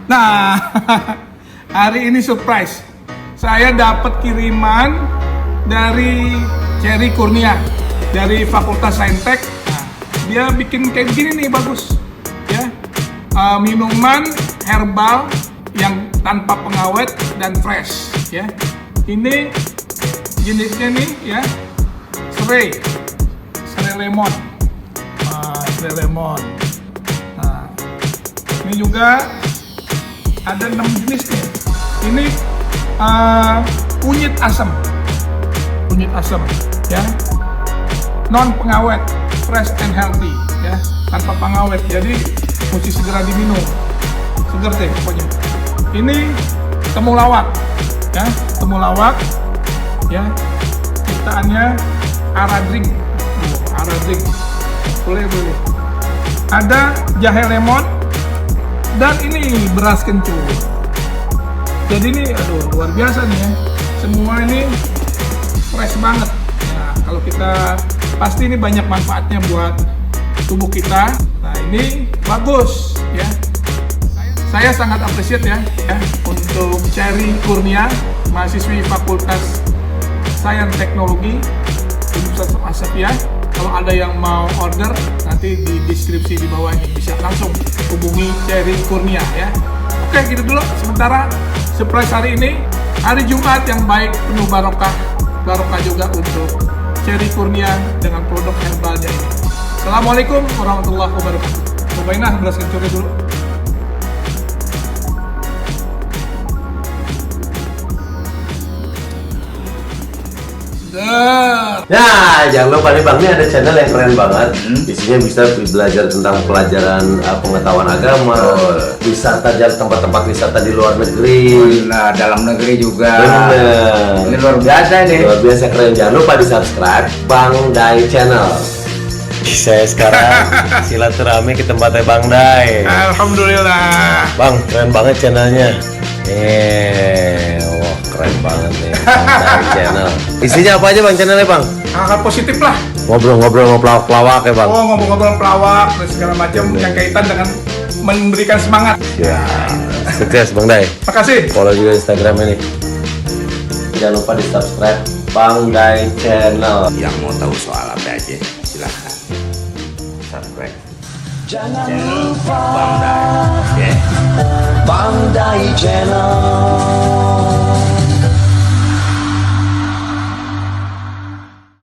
Nah, hari ini surprise. Saya dapat kiriman dari Cherry Kurnia dari Fakultas Saintek. Nah, dia bikin kayak begini nih, bagus. Ya, minuman herbal yang tanpa pengawet dan fresh. Ya, ini jenisnya nih ya, serai lemon. Serai lemon. Nah, ini juga ada 6 jenis nih. Ini kunyit asam ya, non pengawet, fresh and healthy ya, tanpa pengawet, jadi mesti segera diminum, seger deh pokoknya. Ini temulawak ya, ciptaannya Aradrink, boleh. Ada jahe lemon dan ini beras kencur. Jadi ini luar biasa nih ya, semua ini fresh banget. Nah, kalau kita pasti ini banyak manfaatnya buat tubuh kita. Nah, ini bagus ya. Saya sangat appreciate ya untuk Cherry Kurnia, mahasiswi Fakultas Sains Teknologi Universitas Asapia. Kalau ada yang mau order, nanti di deskripsi di bawah ini bisa langsung hubungi Cherry Kurnia ya. Oke, gitu dulu sementara surprise hari ini, hari Jumat yang baik, penuh barokah juga untuk Cherry Kurnia dengan produk herbalnya ini. Assalamualaikum warahmatullahi wabarakatuh. Cobain lah beras kencurnya dulu. Nah, jangan lupa nih Bang, ini ada channel yang keren banget. Isinya bisa belajar tentang pelajaran pengetahuan agama, wisata, tempat-tempat wisata di luar negeri. Nah, dalam negeri juga. Bener. Ini luar biasa nih. Luar biasa keren. Jangan lupa di subscribe Bang Dai Channel. Saya sekarang silaturahmi ke tempatnya Bang Dai. Alhamdulillah. Bang, keren banget channelnya. Wah, keren banget nih Bang Dai Channel. Isinya apa aja Bang channelnya Bang? Hal-hal positif lah. Ngobrol-ngobrol sama pelawak ya Bang. Oh, ngobrol-ngobrol pelawak dan segala macam yang kaitan dengan memberikan semangat. Ya, sukses Bang Dai. Makasih. Follow juga Instagram ini. Jangan lupa di subscribe Bang Dai Channel. Yang mau tahu soal apa aja, silahkan subscribe. Jangan lupa Bang Dai, Bang Dai Channel.